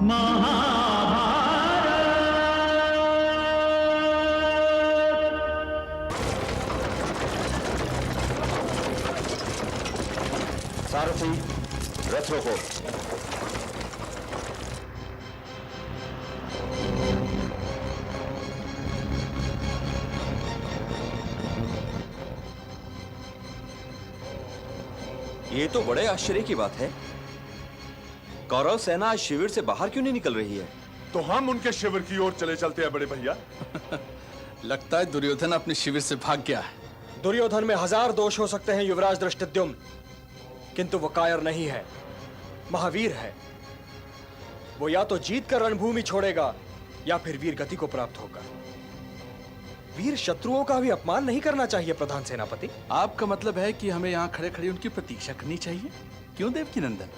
सारथी, रथ रोको। ये तो बड़े आश्चर्य की बात है। कौरव सेना आज शिविर से बाहर क्यों नहीं निकल रही है? तो हम उनके शिविर की ओर चले चलते हैं बड़े भैया। लगता है दुर्योधन अपने शिविर से भाग गया है। दुर्योधन में 1000 दोष हो सकते हैं युवराज धृष्टद्युम्न, किंतु वो कायर नहीं है, महावीर है। वो या तो जीत कर रणभूमि छोड़ेगा या फिर वीर गति को प्राप्त होगा। वीर शत्रुओं का भी अपमान नहीं करना चाहिए प्रधान सेनापति। आपका मतलब है कि हमें यहाँ खड़े खड़े उनकी प्रतीक्षा करनी चाहिए? क्यों देवकी नंदन?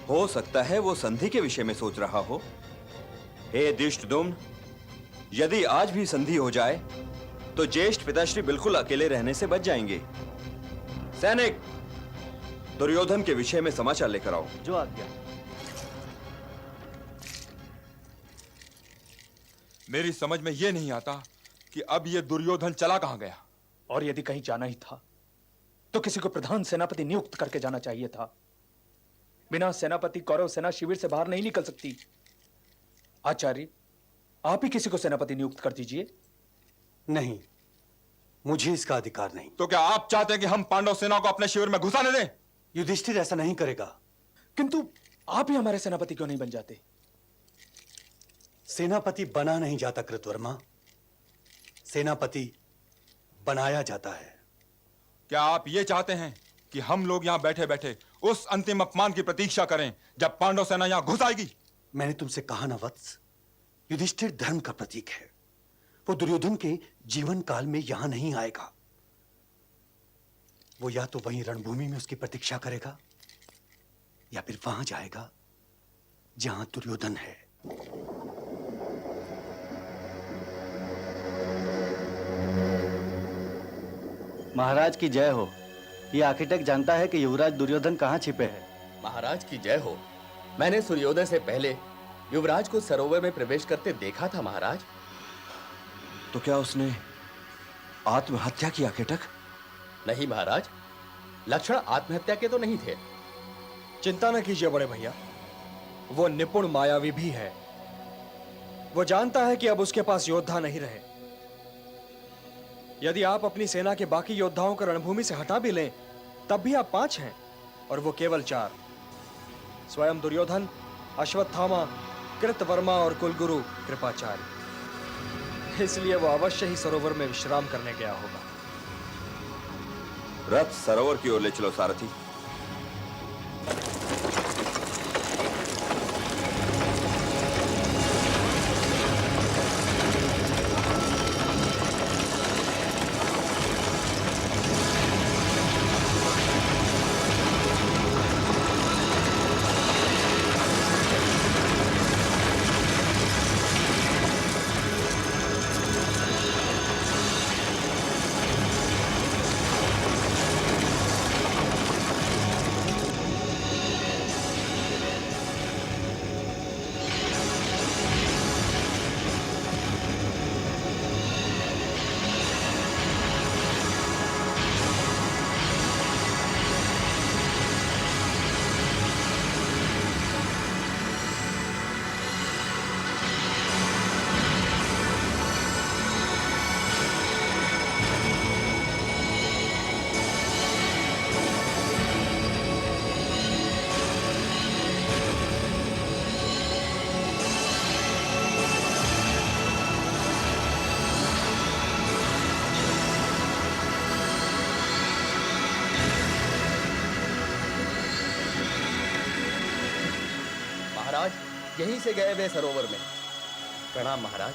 हो सकता है वो संधि के विषय में सोच रहा हो। हे धृष्टद्युम्न, यदि आज भी संधि हो जाए तो ज्येष्ठ पिताश्री बिल्कुल अकेले रहने से बच जाएंगे। सैनिक, दुर्योधन के विषय में समाचार लेकर आओ। जो आज्ञा। मेरी समझ में यह नहीं आता कि अब यह दुर्योधन चला कहां गया। और यदि कहीं जाना ही था तो किसी को प्रधान सेनापति नियुक्त करके जाना चाहिए था। बिना सेनापति कौरव सेना शिविर से बाहर नहीं निकल सकती। आचार्य, आप ही किसी को सेनापति नियुक्त कर दीजिए। नहीं, मुझे इसका अधिकार नहीं। तो क्या आप चाहते हैं कि हम पांडव सेना को अपने शिविर में घुसाने दें? युधिष्ठिर ऐसा नहीं करेगा। किंतु आप ही हमारे सेनापति क्यों नहीं बन जाते? सेनापति बना नहीं जाता कृतवर्मा, सेनापति बनाया जाता है। क्या आप ये चाहते हैं कि हम लोग यहां बैठे बैठे उस अंतिम अपमान की प्रतीक्षा करें जब पांडव सेना यहां घुस आएगी? मैंने तुमसे कहा ना वत्स, युधिष्ठिर धर्म का प्रतीक है। वो दुर्योधन के जीवन काल में यहां नहीं आएगा। वो या तो वहीं रणभूमि में उसकी प्रतीक्षा करेगा या फिर वहां जाएगा जहां दुर्योधन है। महाराज की जय हो। ये आर्किटेक्ट जानता है कि युवराज दुर्योधन कहाँ छिपे हैं। महाराज की जय हो। मैंने सूर्योदय से पहले युवराज को सरोवर में प्रवेश करते देखा था महाराज। तो क्या उसने आत्महत्या की आकेटक? नहीं महाराज, लक्षण आत्महत्या के तो नहीं थे। चिंता न कीजिए बड़े भैया, वो निपुण मायावी भी है। वो जानता है कि अब उसके पास योद्धा नहीं रहे। यदि आप अपनी सेना के बाकी योद्धाओं को रणभूमि से हटा भी लें, तब भी आप 5 हैं और वो केवल 4। स्वयं दुर्योधन, अश्वत्थामा, कृतवर्मा और कुलगुरु कृपाचार्य। इसलिए वो अवश्य ही सरोवर में विश्राम करने गया होगा। रथ सरोवर की ओर ले चलो सारथी। यहीं से गए वे सरोवर में। प्रणाम महाराज।